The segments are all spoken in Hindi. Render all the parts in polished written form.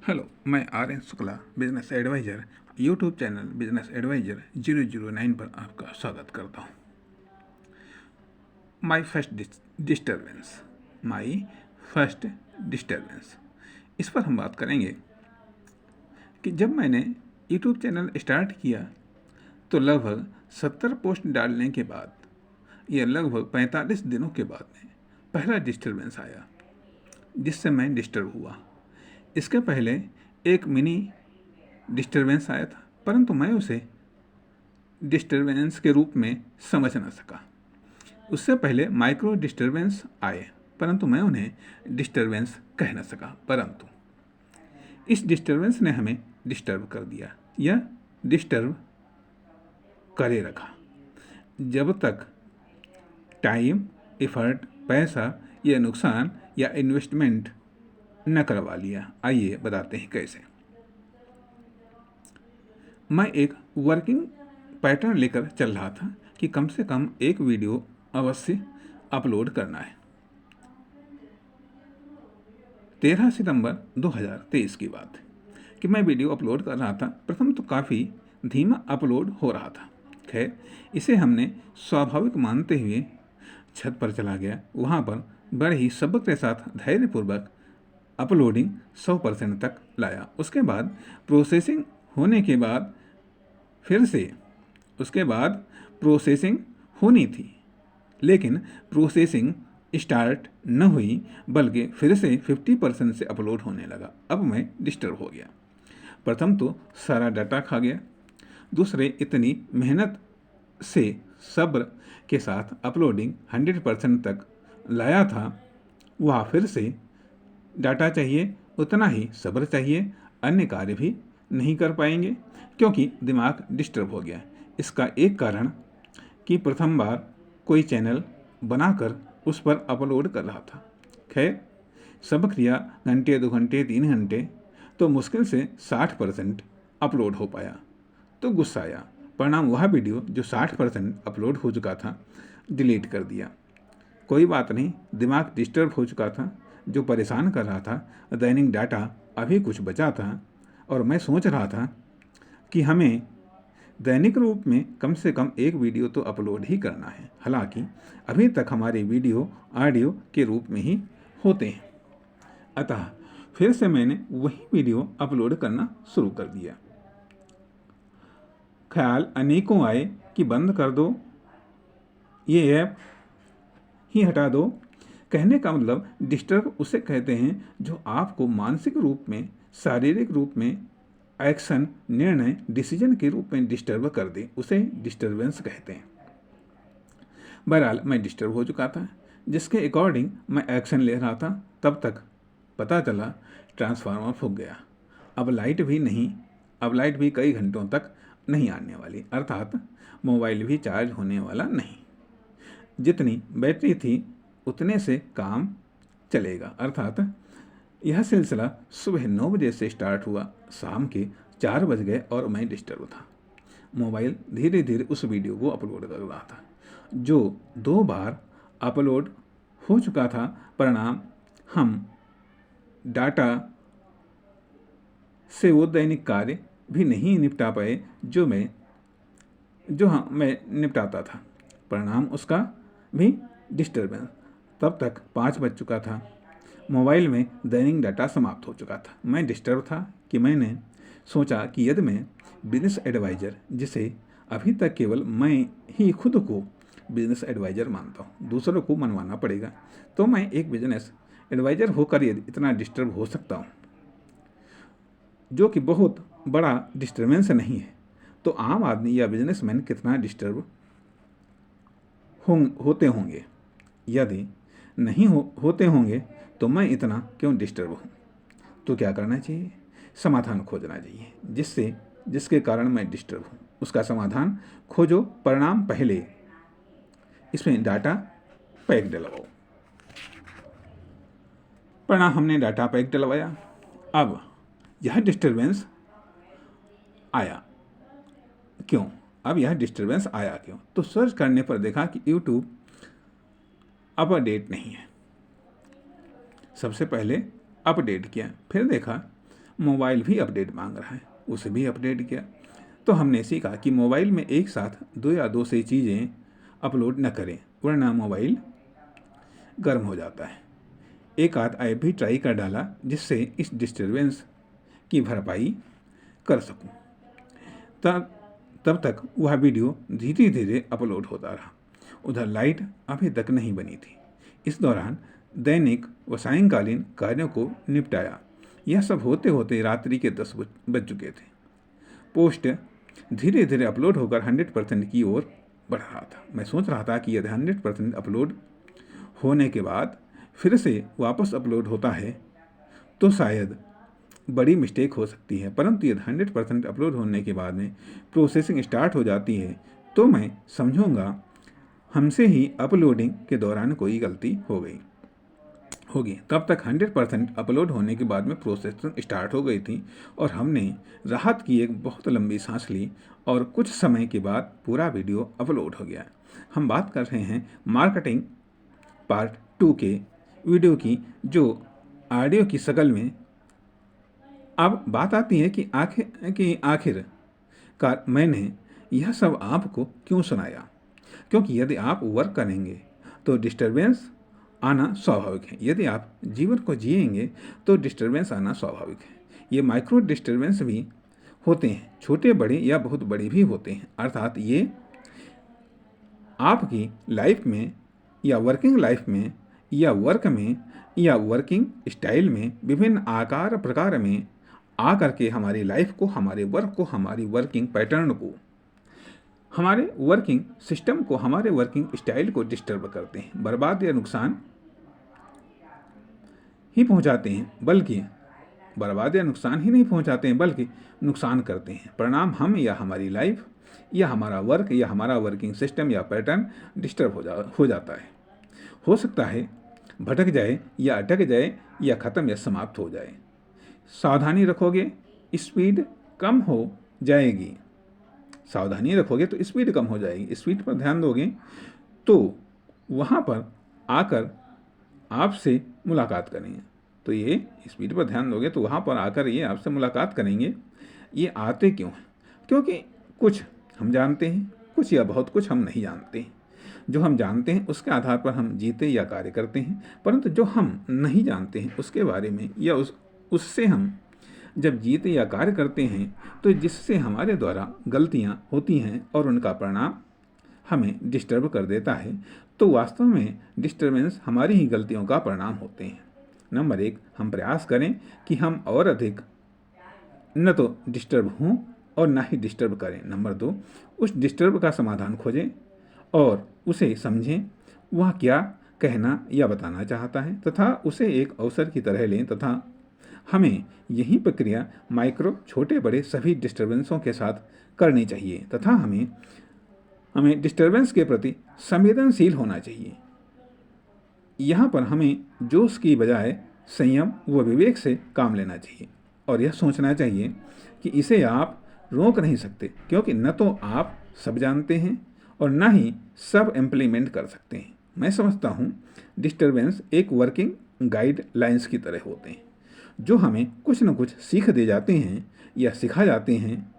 हेलो, मैं R N Shukla business adviser YouTube channel business adviser 009 पर आपका स्वागत करता हूँ। My first disturbance my first disturbance इस पर हम बात करेंगे कि जब मैंने यूट्यूब चैनल स्टार्ट किया तो लगभग 70 पोस्ट डालने के बाद या लगभग 45 दिनों के बाद में पहला डिस्टर्बेंस आया जिससे मैं डिस्टर्ब हुआ। इसके पहले एक मिनी डिस्टरबेंस आया था, परंतु मैं उसे डिस्टरबेंस के रूप में समझ ना सका। उससे पहले माइक्रो डिस्टरबेंस आए, परंतु मैं उन्हें डिस्टरबेंस कह ना सका। परंतु इस डिस्टरबेंस ने हमें डिस्टर्ब कर दिया या डिस्टर्ब करे रखा। जब तक टाइम, एफर्ट, पैसा या नुकसान या इन्वेस्टमेंट न करवा लिया। आइए बताते हैं कैसे। मैं एक वर्किंग पैटर्न लेकर चल रहा था कि कम से कम एक वीडियो अवश्य अपलोड करना है। 13 सितंबर 2023 की बात है कि मैं वीडियो अपलोड कर रहा था। प्रथम तो काफ़ी धीमा अपलोड हो रहा था। खैर, इसे हमने स्वाभाविक मानते हुए छत पर चला गया। वहाँ पर बड़े ही सब्र के साथ धैर्यपूर्वक अपलोडिंग 100% तक लाया। उसके बाद प्रोसेसिंग होने के बाद उसके बाद प्रोसेसिंग होनी थी, लेकिन प्रोसेसिंग स्टार्ट न हुई, बल्कि फिर से 50% से अपलोड होने लगा। अब मैं डिस्टर्ब हो गया। प्रथम तो सारा डाटा खा गया। दूसरे, इतनी मेहनत से सब्र के साथ अपलोडिंग 100% तक लाया था, वह फिर से डाटा चाहिए, उतना ही सब्र चाहिए। अन्य कार्य भी नहीं कर पाएंगे क्योंकि दिमाग डिस्टर्ब हो गया। इसका एक कारण कि प्रथम बार कोई चैनल बनाकर उस पर अपलोड कर रहा था। खैर, सब क्रिया घंटे, 2 घंटे, 3 घंटे तो मुश्किल से 60% अपलोड हो पाया तो गुस्सा आया। परिणाम, वह वीडियो जो 60% अपलोड हो चुका था डिलीट कर दिया। कोई बात नहीं, दिमाग डिस्टर्ब हो चुका था। जो परेशान कर रहा था, दैनिक डाटा अभी कुछ बचा था और मैं सोच रहा था कि हमें दैनिक रूप में कम से कम एक वीडियो तो अपलोड ही करना है। हालांकि अभी तक हमारे वीडियो ऑडियो के रूप में ही होते हैं। अतः फिर से मैंने वही वीडियो अपलोड करना शुरू कर दिया। ख्याल अनेकों आए कि बंद कर दो, ये ऐप ही हटा दो। कहने का मतलब डिस्टर्ब उसे कहते हैं जो आपको मानसिक रूप में, शारीरिक रूप में, एक्शन, निर्णय, डिसीजन के रूप में डिस्टर्ब कर दे, उसे डिस्टर्बेंस कहते हैं। बहरहाल मैं डिस्टर्ब हो चुका था, जिसके अकॉर्डिंग मैं एक्शन ले रहा था। तब तक पता चला ट्रांसफार्मर फूक गया। अब लाइट भी कई घंटों तक नहीं आने वाली, अर्थात मोबाइल भी चार्ज होने वाला नहीं। जितनी बैटरी थी उतने से काम चलेगा, अर्थात यह सिलसिला सुबह 9 बजे से स्टार्ट हुआ, शाम के 4 बज गए और मैं डिस्टर्ब था। मोबाइल धीरे धीरे उस वीडियो को अपलोड कर रहा था जो 2 बार अपलोड हो चुका था। परिणाम, हम डाटा से वो दैनिक कार्य भी नहीं निपटा पाए जो मैं निपटाता था। परिणाम उसका भी डिस्टर्बेंस। तब तक 5 बज चुका था। मोबाइल में दैनिक डाटा समाप्त हो चुका था। मैं डिस्टर्ब था कि मैंने सोचा कि यदि मैं बिजनेस एडवाइज़र, जिसे अभी तक केवल मैं ही खुद को बिजनेस एडवाइज़र मानता हूँ, दूसरों को मनवाना पड़ेगा, तो मैं एक बिजनेस एडवाइज़र होकर यदि इतना डिस्टर्ब हो सकता हूँ, जो कि बहुत बड़ा डिस्टर्बेंस नहीं है, तो आम आदमी या बिजनेसमैन कितना डिस्टर्ब होते होंगे। यदि नहीं होते होंगे तो मैं इतना क्यों डिस्टर्ब हूँ। तो क्या करना चाहिए? समाधान खोजना चाहिए। जिसके कारण मैं डिस्टर्ब हूँ उसका समाधान खोजो। परिणाम पहले, इसमें डाटा पैक डलवाओ। परिणाम, हमने डाटा पैक डलवाया। अब यह डिस्टर्बेंस आया क्यों? तो सर्च करने पर देखा कि यूट्यूब अपडेट नहीं है। सबसे पहले अपडेट किया, फिर देखा मोबाइल भी अपडेट मांग रहा है, उसे भी अपडेट किया। तो हमने सीखा कि मोबाइल में एक साथ 2 या 2 से चीज़ें अपलोड न करें, वरना मोबाइल गर्म हो जाता है। एक आध ऐप भी ट्राई कर डाला जिससे इस डिस्टरबेंस की भरपाई कर सकूं। तब तक वह वीडियो धीरे धीरे अपलोड होता रहा। उधर लाइट अभी तक नहीं बनी थी। इस दौरान दैनिक व सायंकालीन कार्यों को निपटाया। यह सब होते होते रात्रि के 10 बज चुके थे। पोस्ट धीरे धीरे अपलोड होकर 100% की ओर बढ़ रहा था। मैं सोच रहा था कि यदि 100% अपलोड होने के बाद फिर से वापस अपलोड होता है तो शायद बड़ी मिस्टेक हो सकती है, परंतु यदि 100% अपलोड होने के बाद में प्रोसेसिंग स्टार्ट हो जाती है तो मैं समझूंगा हमसे ही अपलोडिंग के दौरान कोई गलती होगी। तब तक 100% अपलोड होने के बाद में प्रोसेसिंग स्टार्ट हो गई थी और हमने राहत की एक बहुत लंबी सांस ली और कुछ समय के बाद पूरा वीडियो अपलोड हो गया। हम बात कर रहे हैं मार्केटिंग पार्ट 2 के वीडियो की, जो ऑडियो की शक्ल में। अब बात आती है कि आखिरकार मैंने यह सब आपको क्यों सुनाया, क्योंकि यदि आप वर्क करेंगे तो डिस्टरबेंस आना स्वाभाविक है। यदि आप जीवन को जिएंगे तो डिस्टरबेंस आना स्वाभाविक है। ये माइक्रो डिस्टरबेंस भी होते हैं, छोटे बड़े या बहुत बड़े भी होते हैं। अर्थात ये आपकी लाइफ में या वर्किंग लाइफ में या वर्क में या वर्किंग स्टाइल में विभिन्न आकार प्रकार में आकर के हमारी लाइफ को, हमारे वर्क को, हमारी वर्किंग पैटर्न को, हमारे वर्किंग सिस्टम को, हमारे वर्किंग स्टाइल को डिस्टर्ब करते हैं, बर्बाद या नुकसान ही पहुंचाते हैं, बल्कि बर्बाद या नुकसान ही नहीं पहुंचाते हैं बल्कि नुकसान करते हैं। परिणाम हम या हमारी लाइफ या हमारा वर्क या हमारा वर्किंग सिस्टम या पैटर्न डिस्टर्ब हो जाता है। हो सकता है भटक जाए या अटक जाए या ख़त्म या समाप्त हो जाए। सावधानी रखोगे स्पीड कम हो जाएगी। सावधानी रखोगे तो स्पीड कम हो जाएगी। स्पीड पर ध्यान दोगे तो वहाँ पर आकर आपसे मुलाकात करेंगे। तो ये स्पीड पर ध्यान दोगे तो वहाँ पर आकर ये आपसे मुलाकात करेंगे। ये आते क्यों हैं? क्योंकि कुछ हम जानते हैं, कुछ या बहुत कुछ हम नहीं जानते हैं। जो हम जानते हैं उसके आधार पर हम जीते या कार्य करते हैं, परंतु जो हम नहीं जानते हैं उसके बारे में या उससे हम जब जीते या कार्य करते हैं तो जिससे हमारे द्वारा गलतियाँ होती हैं और उनका परिणाम हमें डिस्टर्ब कर देता है, तो वास्तव में डिस्टर्बेंस हमारी ही गलतियों का परिणाम होते हैं। नंबर 1, हम प्रयास करें कि हम और अधिक न तो डिस्टर्ब हों और ना ही डिस्टर्ब करें। नंबर 2, उस डिस्टर्ब का समाधान खोजें और उसे समझें, वह क्या कहना या बताना चाहता है, तथा उसे एक अवसर की तरह लें तथा हमें यही प्रक्रिया माइक्रो, छोटे बड़े सभी डिस्टर्बेंसों के साथ करनी चाहिए तथा हमें डिस्टर्बेंस के प्रति संवेदनशील होना चाहिए। यहाँ पर हमें जोश की बजाय संयम व विवेक से काम लेना चाहिए और यह सोचना चाहिए कि इसे आप रोक नहीं सकते, क्योंकि न तो आप सब जानते हैं और न ही सब इम्प्लीमेंट कर सकते हैं। मैं समझता हूँ डिस्टर्बेंस एक वर्किंग गाइडलाइंस की तरह होते हैं जो हमें कुछ न कुछ सीख दे जाते हैं या सिखा जाते हैं।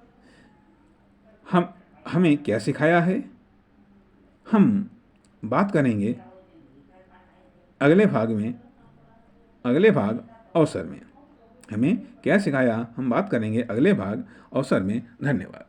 हमें क्या सिखाया है हम बात करेंगे अगले भाग अवसर में। हमें क्या सिखाया हम बात करेंगे अगले भाग अवसर में। धन्यवाद।